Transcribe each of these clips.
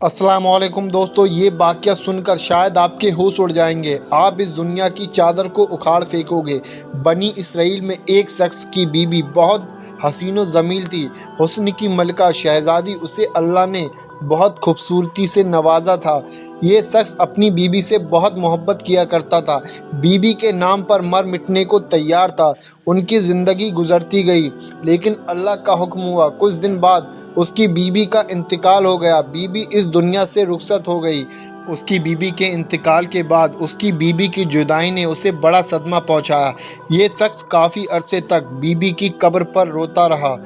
अस्सलाम वालेकुम दोस्तों, ये वाक़या सुनकर शायद आपके होश उड़ जाएंगे। आप इस दुनिया की चादर को उखाड़ फेंकोगे। बनी इसराइल में एक शख्स की बीवी बहुत हसीन व जमील थी। हुस्न की मलका शहज़ादी, उसे अल्लाह ने बहुत खूबसूरती से नवाजा था। ये शख्स अपनी बीवी से बहुत मोहब्बत किया करता था। बीवी के नाम पर मर मिटने को तैयार था। उनकी ज़िंदगी गुजरती गई, लेकिन अल्लाह का हुक्म हुआ। कुछ दिन बाद उसकी बीवी का इंतकाल हो गया। बीवी इस दुनिया से रुखसत हो गई। उसकी बीवी के इंतकाल के बाद उसकी बीवी की जुदाई ने उसे बड़ा सदमा पहुंचाया। ये शख्स काफ़ी अरसे तक बीवी की कब्र पर रोता रहा।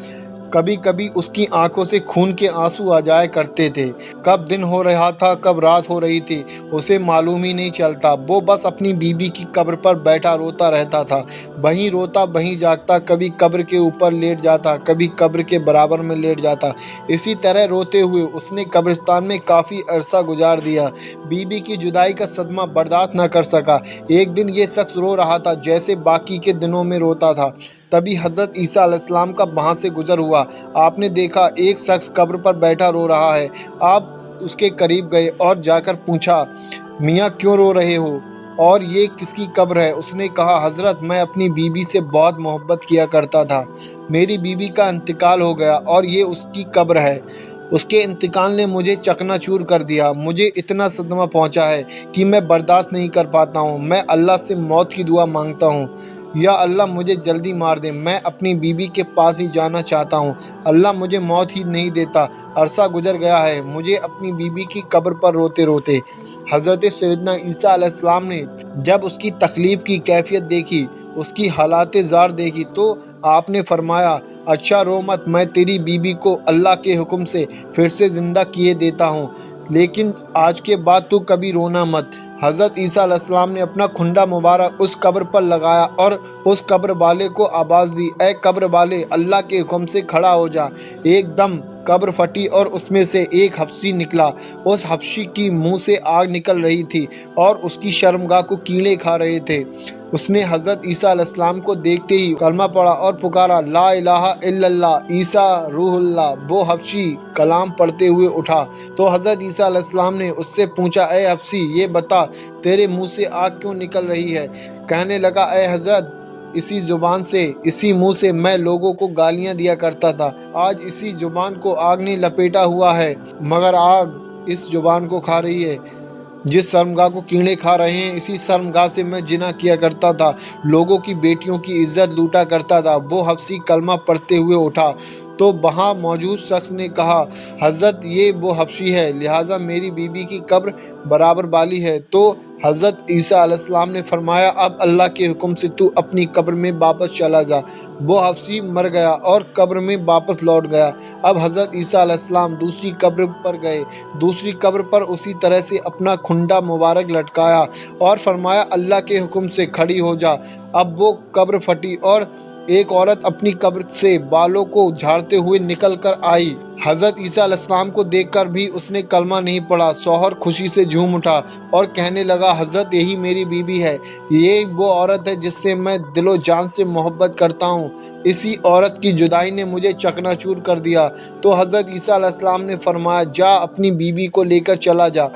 कभी कभी उसकी आंखों से खून के आंसू आ जाया करते थे। कब दिन हो रहा था, कब रात हो रही थी, उसे मालूम ही नहीं चलता। वो बस अपनी बीवी की कब्र पर बैठा रोता रहता था। वहीं रोता वहीं जागता, कभी कब्र के ऊपर लेट जाता, कभी कब्र के बराबर में लेट जाता। इसी तरह रोते हुए उसने कब्रिस्तान में काफ़ी अरसा गुजार दिया। बीवी की जुदाई का सदमा बर्दाश्त न कर सका। एक दिन ये शख्स रो रहा था जैसे बाकी के दिनों में रोता था। तभी हज़रत ईसा अलैहिस्सलाम का वहाँ से गुजर हुआ। आपने देखा एक शख्स कब्र पर बैठा रो रहा है। आप उसके करीब गए और जाकर पूछा, मियाँ क्यों रो रहे हो और ये किसकी कब्र है? उसने कहा, हज़रत मैं अपनी बीवी से बहुत मोहब्बत किया करता था। मेरी बीवी का इंतकाल हो गया और ये उसकी कब्र है। उसके इंतकाल ने मुझे चकनाचूर कर दिया। मुझे इतना सदमा पहुंचा है कि मैं बर्दाश्त नहीं कर पाता हूं। मैं अल्लाह से मौत की दुआ मांगता हूं, या अल्लाह मुझे जल्दी मार दे। मैं अपनी बीवी के पास ही जाना चाहता हूं। अल्लाह मुझे मौत ही नहीं देता। अरसा गुजर गया है मुझे अपनी बीवी की कब्र पर रोते रोते। हज़रत सैयदना ईसा अलैहिस्सलाम ने जब उसकी तकलीफ़ की कैफियत देखी, उसकी हालात ज़ार देखी, तो आपने फरमाया, अच्छा रो मत, मैं तेरी बीवी को अल्लाह के हुक्म से फिर से ज़िंदा किए देता हूँ, लेकिन आज के बाद तू कभी रोना मत। हज़रत ईसा अलैहिस्सलाम ने अपना खुंडा मुबारक उस कब्र पर लगाया और उस कब्र वाले को आवाज़ दी, ए कब्र वाले, अल्लाह के हुक्म से खड़ा हो जा। एकदम कब्र फटी और उसमें से एक हबशी निकला। उस हबशी की मुंह से आग निकल रही थी और उसकी शर्मगाह को कीड़े खा रहे थे। उसने हज़रत ईसा अलैहिस्सलाम को देखते ही कलमा पढ़ा और पुकारा, ला इलाहा इल्लल्लाह ईसा रूहुल्लाह। वो हबशी कलाम पढ़ते हुए उठा तो हज़रत ईसा अलैहिस्सलाम ने उससे पूछा, ए हबशी, ये बता तेरे मुंह से आग क्यों निकल रही है? कहने लगा, ए हज़रत, इसी ज़ुबान से, इसी मुंह से मैं लोगों को गालियां दिया करता था। आज इसी ज़ुबान को आग ने लपेटा हुआ है, मगर आग इस ज़ुबान को खा रही है। जिस शर्मगाह को कीड़े खा रहे हैं, इसी शर्मगाह से मैं जिना किया करता था, लोगों की बेटियों की इज्जत लूटा करता था। वो हबशी कलमा पढ़ते हुए उठा तो वहाँ मौजूद शख्स ने कहा, हज़रत ये वो हबशी है, लिहाजा मेरी बीवी की कब्र बराबर वाली है। तो हज़रत ईसा अलैहिस्सलाम ने फरमाया, अब अल्लाह के हुक्म से तू अपनी कब्र में वापस चला जा। वो हबशी मर गया और कब्र में वापस लौट गया। अब हज़रत ईसा अलैहिस्सलाम दूसरी कब्र पर गए। दूसरी कब्र पर उसी तरह से अपना खुंडा मुबारक लटकाया और फरमाया, अल्लाह के हुक्म से खड़ी हो जा। अब वो कब्र फटी और एक औरत अपनी कब्र से बालों को झाड़ते हुए निकल कर आई। हज़रत ईसा अलैहिस्सलाम को देखकर भी उसने कलमा नहीं पढ़ा। शौहर खुशी से झूम उठा और कहने लगा, हज़रत यही मेरी बीवी है, ये वो औरत है जिससे मैं दिलो जान से मोहब्बत करता हूँ। इसी औरत की जुदाई ने मुझे चकनाचूर कर दिया। तो हज़रत ईसा अलैहिस्सलाम ने फरमाया, जा अपनी बीवी को लेकर चला जा।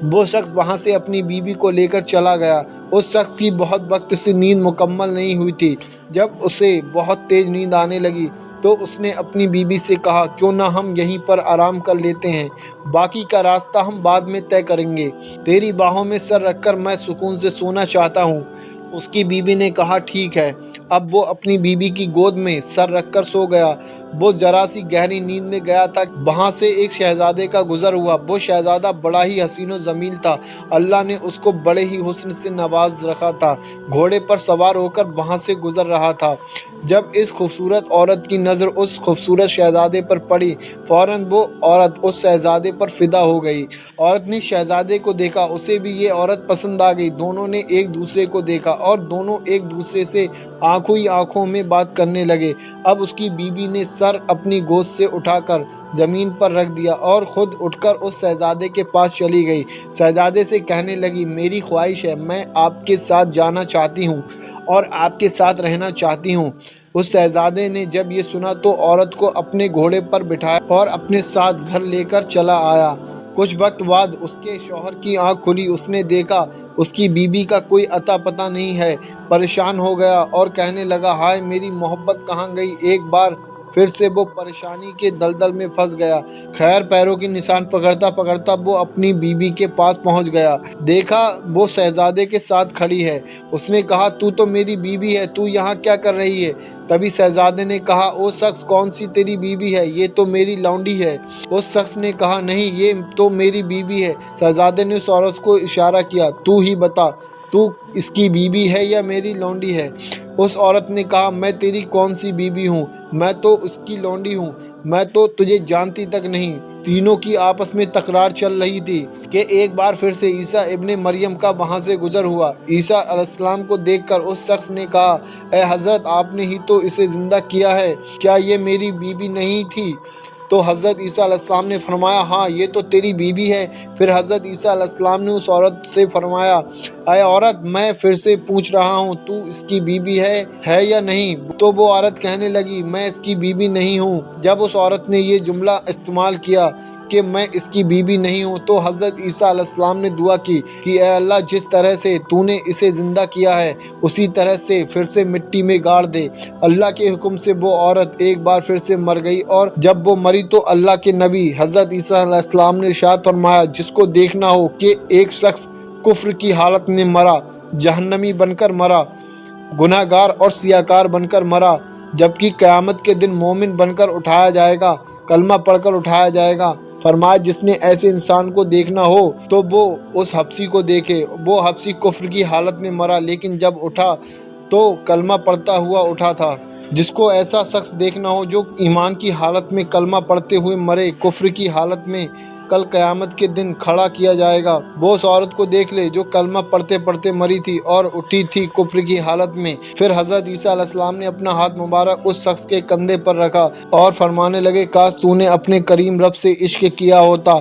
वो शख्स वहाँ से अपनी बीवी को लेकर चला गया। उस शख्स की बहुत वक्त से नींद मुकम्मल नहीं हुई थी। जब उसे बहुत तेज नींद आने लगी तो उसने अपनी बीवी से कहा, क्यों ना हम यहीं पर आराम कर लेते हैं, बाकी का रास्ता हम बाद में तय करेंगे। तेरी बाहों में सर रखकर मैं सुकून से सोना चाहता हूँ। उसकी बीवी ने कहा, ठीक है। अब वो अपनी बीवी की गोद में सर रखकर सो गया। वो जरा सी गहरी नींद में गया था। वहाँ से एक शहजादे का गुजर हुआ। वो शहजादा बड़ा ही हसीन व जमील था। अल्लाह ने उसको बड़े ही हुस्न से नवाज रखा था। घोड़े पर सवार होकर वहाँ से गुजर रहा था। जब इस खूबसूरत औरत की नज़र उस खूबसूरत शहजादे पर पड़ी, फ़ौरन वो औरत उस शहजादे पर फिदा हो गई। औरत ने शहजादे को देखा, उसे भी ये औरत पसंद आ गई। दोनों ने एक दूसरे को देखा और दोनों एक दूसरे से आंखों ही आंखों में बात करने लगे। अब उसकी बीवी ने सर अपनी गोद से उठाकर ज़मीन पर रख दिया और ख़ुद उठकर उस शहजादे के पास चली गई। शहजादे से कहने लगी, मेरी ख्वाहिश है, मैं आपके साथ जाना चाहती हूँ और आपके साथ रहना चाहती हूँ। उस शहजादे ने जब ये सुना तो औरत को अपने घोड़े पर बिठाया और अपने साथ घर लेकर चला आया। کچھ وقت بعد اس کے شوہر کی آنکھ کھلی، اس نے دیکھا اس کی بیوی کا کوئی اتا پتہ نہیں ہے۔ پریشان ہو گیا اور کہنے لگا، ہائے میری محبت کہاں گئی؟ ایک بار پھر سے وہ پریشانی کے دلدل میں پھنس گیا۔ خیر پیروں کی نشان پکڑتا پکڑتا وہ اپنی بیوی کے پاس پہنچ گیا۔ دیکھا وہ شہزادے کے ساتھ کھڑی ہے۔ اس نے کہا، تو میری بیوی ہے، تو یہاں کیا کر رہی ہے؟ تبھی شہزادے نے کہا، او شخص، کون سی تیری بیوی ہے؟ یہ تو میری لونڈی ہے۔ اس شخص نے کہا، نہیں، یہ تو میری بیوی ہے۔ شہزادے نے اس عورت کو اشارہ کیا، تو ہی بتا، تو اس کی بیوی ہے یا میری لونڈی ہے؟ اس عورت نے کہا، میں تیری کون سی بیوی ہوں؟ میں تو اس کی لونڈی ہوں، میں تو تجھے جانتی تک نہیں۔ تینوں کی آپس میں تکرار چل رہی تھی کہ ایک بار پھر سے عیسیٰ ابن مریم کا وہاں سے گزر ہوا۔ عیسیٰ علیہ السلام کو دیکھ کر اس شخص نے کہا، اے حضرت، آپ نے ہی تو اسے زندہ کیا ہے، کیا یہ میری بیوی نہیں تھی؟ تو حضرت عیسیٰ علیہ السلام نے فرمایا، ہاں، یہ تو تیری بیوی ہے۔ پھر حضرت عیسیٰ علیہ السلام نے اس عورت سے فرمایا، اے عورت، میں پھر سے پوچھ رہا ہوں، تو اس کی بیوی ہے یا نہیں؟ تو وہ عورت کہنے لگی، میں اس کی بیوی نہیں ہوں۔ جب اس عورت نے یہ جملہ استعمال کیا کہ میں اس کی بیوی نہیں ہوں، تو حضرت عیسیٰ علیہ السلام نے دعا کی کہ اے اللہ، جس طرح سے تو نے اسے زندہ کیا ہے اسی طرح سے پھر سے مٹی میں گاڑ دے۔ اللہ کے حکم سے وہ عورت ایک بار پھر سے مر گئی، اور جب وہ مری تو اللہ کے نبی حضرت عیسیٰ علیہ السلام نے ارشاد فرمایا، جس کو دیکھنا ہو کہ ایک شخص کفر کی حالت میں مرا، جہنمی بن کر مرا، گناہ گار اور سیاکار بن کر مرا، جبکہ قیامت کے دن مومن بن کر اٹھایا جائے گا، کلمہ پڑھ کر اٹھایا جائے گا۔ فرمایا، جس نے ایسے انسان کو دیکھنا ہو تو وہ اس حبشی کو دیکھے۔ وہ حبشی کفر کی حالت میں مرا، لیکن جب اٹھا تو کلمہ پڑھتا ہوا اٹھا تھا۔ جس کو ایسا شخص دیکھنا ہو جو ایمان کی حالت میں کلمہ پڑھتے ہوئے مرے، کفر کی حالت میں کل قیامت کے دن کھڑا کیا جائے گا، وہ اس عورت کو دیکھ لے جو کلمہ پڑھتے پڑھتے مری تھی اور اٹھی تھی کفر کی حالت میں۔ پھر حضرت عیسیٰ علیہ السلام نے اپنا ہاتھ مبارک اس شخص کے کندھے پر رکھا اور فرمانے لگے، کاش تو نے اپنے کریم رب سے عشق کیا ہوتا،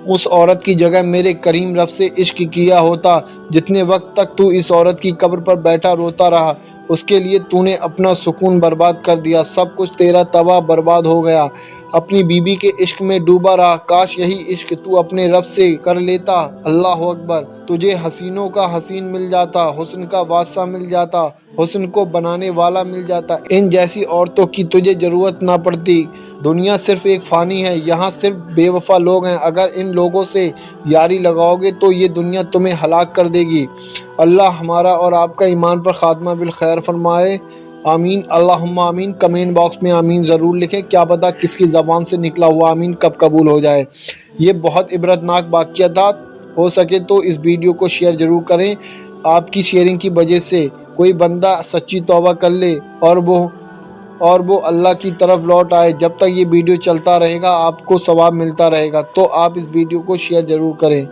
اس عورت کی جگہ میرے کریم رب سے عشق کیا ہوتا۔ جتنے وقت تک تو اس عورت کی قبر پر بیٹھا روتا رہا، اس کے لیے تو نے اپنا سکون برباد کر دیا، سب کچھ تیرا تباہ برباد ہو گیا۔ اپنی بیوی کے عشق میں ڈوبا رہا، کاش یہی عشق تو اپنے رب سے کر لیتا۔ اللہ اکبر، تجھے حسینوں کا حسین مل جاتا، حسن کا بادشاہ مل جاتا، حسن کو بنانے والا مل جاتا، ان جیسی عورتوں کی تجھے ضرورت نہ پڑتی۔ دنیا صرف ایک فانی ہے، یہاں صرف بے وفا لوگ ہیں، اگر ان لوگوں سے یاری لگاؤ گے تو یہ دنیا تمہیں ہلاک کر دے گی۔ اللہ ہمارا اور آپ کا ایمان پر خاتمہ بالخیر فرمائے، آمین اللہم آمین۔ کمنٹ باکس میں آمین ضرور لکھیں، کیا پتہ کس کی زبان سے نکلا ہوا آمین کب قبول ہو جائے۔ یہ بہت عبرتناک واقعات، ہو سکے تو اس ویڈیو کو شیئر ضرور کریں، آپ کی شیئرنگ کی وجہ سے کوئی بندہ سچی توبہ کر لے اور وہ اللہ کی طرف لوٹ آئے۔ جب تک یہ ویڈیو چلتا رہے گا آپ کو ثواب ملتا رہے گا، تو آپ اس ویڈیو کو شیئر ضرور کریں۔